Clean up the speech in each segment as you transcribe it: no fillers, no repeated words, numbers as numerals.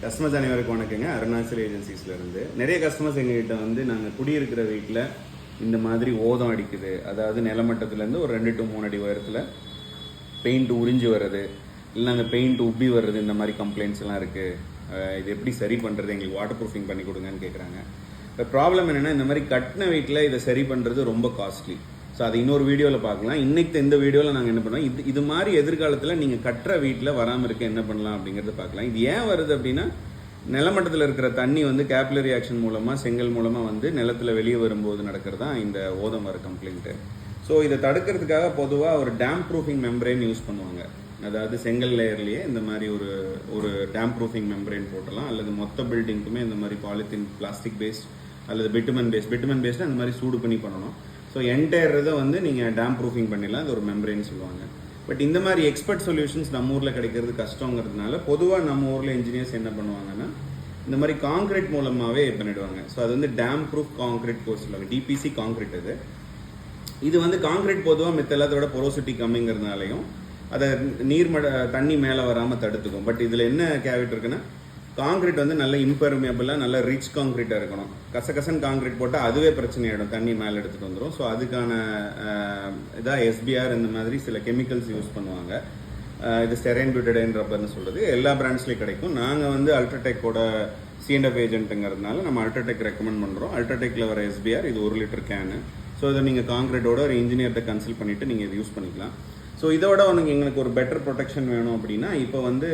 Customers அனைவருக்கும் வணக்கங்க. அருணாச்சல் ஏஜென்சிஸ்லேருந்து நிறைய கஸ்டமர்ஸ் எங்ககிட்ட வந்து நாங்கள் குடியிருக்கிற வீட்டில் இந்த மாதிரி ஓதம் அடிக்குது, அதாவது நிலமட்டத்துலேருந்து ஒரு 2 to 3 அடி உயரத்தில் பெயிண்ட் உறிஞ்சி வர்றது, இல்லை நாங்கள் பெயிண்ட் உப்பி வர்றது, இந்த மாதிரி கம்ப்ளைண்ட்ஸ் எல்லாம் இருக்குது. இது எப்படி சரி பண்ணுறது, எங்களுக்கு வாட்டர் ப்ரூஃபிங் பண்ணி கொடுங்கன்னு கேட்குறாங்க. இப்போ ப்ராப்ளம் என்னென்னா, இந்த மாதிரி கட்டின வீட்டில் இதை சரி பண்ணுறது ரொம்ப காஸ்ட்லி. ஸோ அது இன்னொரு வீடியோவில் பார்க்கலாம். இன்றைக்கி இந்த வீடியோவில் நாங்கள் என்ன பண்ணுவோம், இது மாதிரி எதிர்காலத்தில் நீங்கள் கட்டுற வீட்டில் வராமல் இருக்க என்ன பண்ணலாம் அப்படிங்கிறத பார்க்கலாம். இது ஏன் வருது அப்படின்னா, நிலமட்டத்தில் இருக்கிற தண்ணி வந்து கேப்லரி ஆக்ஷன் மூலமாக, செங்கல் மூலமாக வந்து நிலத்தில் வெளியே வரும்போது நடக்கிறது தான் இந்த ஓதம் வர கம்ப்ளைண்ட்டு. ஸோ இதை தடுக்கிறதுக்காக பொதுவாக ஒரு டேம் ப்ரூஃபிங் மெம்பரேன் யூஸ் பண்ணுவாங்க. அதாவது செங்கல் லேயர்லேயே இந்த மாதிரி ஒரு டேம் ப்ரூஃபிங் மெம்பரேன் போட்டலாம், அல்லது மொத்த பில்டிங்க்குமே இந்த மாதிரி பாலித்தீன் பிளாஸ்டிக் பேஸ்ட் அல்லது பிட்டுமன் பேஸ்ட் அந்த மாதிரி சூடு பண்ணி பண்ணணும். ஸோ என்டையர் இதை வந்து நீங்கள் டேம் ப்ரூஃபிங் பண்ணிடலாம். அது ஒரு மெம்பரேன்னு சொல்லுவாங்க. பட் இந்த மாதிரி எக்ஸ்பர்ட் சொல்யூஷன்ஸ் நம்ம ஊரில் கிடைக்கிறது கஷ்டங்கிறதுனால பொதுவாக நம்ம ஊரில் இன்ஜினியர்ஸ் என்ன பண்ணுவாங்கன்னா, இந்த மாதிரி காங்கிரீட் மூலமாகவே பண்ணிடுவாங்க. ஸோ அது வந்து டேம் ப்ரூஃப் காங்கிரீட் கோர்ஸ் சொல்லுவாங்க, டிபிசி காங்கிரீட். இது வந்து காங்கிரீட் பொதுவாக மித்த எல்லாத்தோட பொரோசிட்டி கம்மிங்கிறதுனாலையும் அதை தண்ணி மேலே வராமல் தடுத்துக்கும். பட் இதில் என்ன கேவிட் இருக்குன்னா, காங்கிரீட் வந்து நல்ல இம்பெர்மியபிளாக நல்ல ரிச் காங்கிரீட்டாக இருக்கணும். கசகசன் காங்கிரீட் போட்டால் அதுவே பிரச்சனையாயிடும், தண்ணி மேலே எடுத்துகிட்டு வந்துடும். ஸோ அதுக்கான இதாக எஸ்பிஆர் இந்த மாதிரி சில கெமிக்கல்ஸ் யூஸ் பண்ணுவாங்க. இது ஸ்டெரைன் பியூட்டடைன் ரப்பர்னு சொல்கிறது எல்லா பிராண்ட்ஸ்லேயும் கிடைக்கும். நாங்கள் வந்து அல்ட்ராடெக்கோட C&F ஏஜென்ட்டுங்கிறதுனால நம்ம அல்ட்ராடெக் ரெக்கமெண்ட் பண்ணுறோம். அல்ட்ராடெக்கில் வர எஸ்பிஆர் இது 1 லிட்டர் கேனு. ஸோ இதை நீங்கள் காங்கிரீட்டோட ஒரு இன்ஜினியர்கிட்ட கன்சல்ட் பண்ணிவிட்டு நீங்கள் இது யூஸ் பண்ணிக்கலாம். ஸோ இதோட எங்களுக்கு ஒரு பெட்டர் ப்ரொடெக்ஷன் வேணும் அப்படின்னா, இப்போ வந்து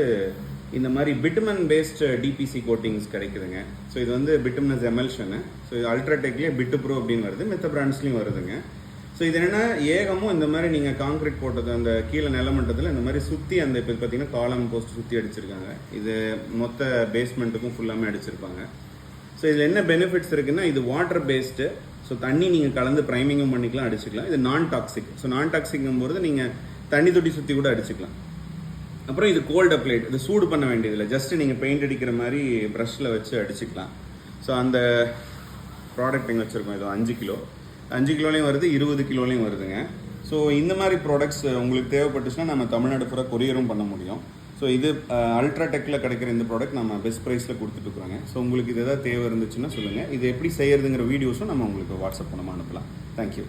இந்த மாதிரி பிட்டுமன் பேஸ்ட் டிபிசி கோட்டிங்ஸ் கிடைக்குதுங்க. ஸோ இது வந்து பிட்டுமனஸ் எமல்ஷனு. ஸோ இது அல்ட்ராடெக்லேயே பிட்டு ப்ரோ அப்படின்னு வருது, மித்த பிராண்ட்ஸ்லையும் வருதுங்க. ஸோ இது என்னென்னா, ஏகமும் இந்த மாதிரி நீங்கள் காங்கிரீட் போட்டது அந்த கீழே நிலமட்டத்தில் இந்த மாதிரி சுற்றி அந்த இப்போ பார்த்தீங்கன்னா காலம் போஸ்ட் சுற்றி அடிச்சிருக்காங்க. இது மொத்த பேஸ்மெண்ட்டுக்கும் ஃபுல்லாமே அடிச்சிருப்பாங்க. ஸோ இதில் என்ன பெனிஃபிட்ஸ் இருக்குன்னா, இது வாட்டர் பேஸ்டு. ஸோ தண்ணி நீங்கள் கலந்து ப்ரைமிங்கும் பண்ணிக்கலாம், அடிச்சுக்கலாம். இது நான் டாக்ஸிக். ஸோ நான் டாக்ஸிக்கும்போது நீங்கள் தண்ணி தொட்டி சுற்றி கூட அடிச்சுக்கலாம். அப்புறம் இது கோல்ட் அப்ளைட், இது சூடு பண்ண வேண்டியதில்லை. ஜஸ்ட் நீங்கள் பெயிண்ட் அடிக்கிற மாதிரி ப்ரஷில் வச்சு அடிச்சுக்கலாம். ஸோ அந்த ப்ராடக்ட் எங்கே வச்சுருக்கோம், இது 5 கிலோ 5 கிலோலையும் வருது, 20 கிலோலையும் வருதுங்க. ஸோ இந்த மாதிரி ப்ராடக்ட்ஸ் உங்களுக்கு தேவைப்பட்டுச்சுன்னா நம்ம தமிழ்நாடு பூரா கொரியரும் பண்ண முடியும். ஸோ இது அல்ட்ராடெக்கில் கிடைக்கிற இந்த ப்ராடக்ட் நம்ம பெஸ்ட் ப்ரைஸில் கொடுத்துட்ருக்குறோங்க. ஸோ உங்களுக்கு இது எதாவது தேவை இருந்துச்சுன்னா சொல்லுங்கள். இது எப்படி செய்யறதுங்கிற வீடியோஸும் நம்ம உங்களுக்கு வாட்ஸ்அப் மூலமாக அனுப்பலாம். தேங்க்யூ.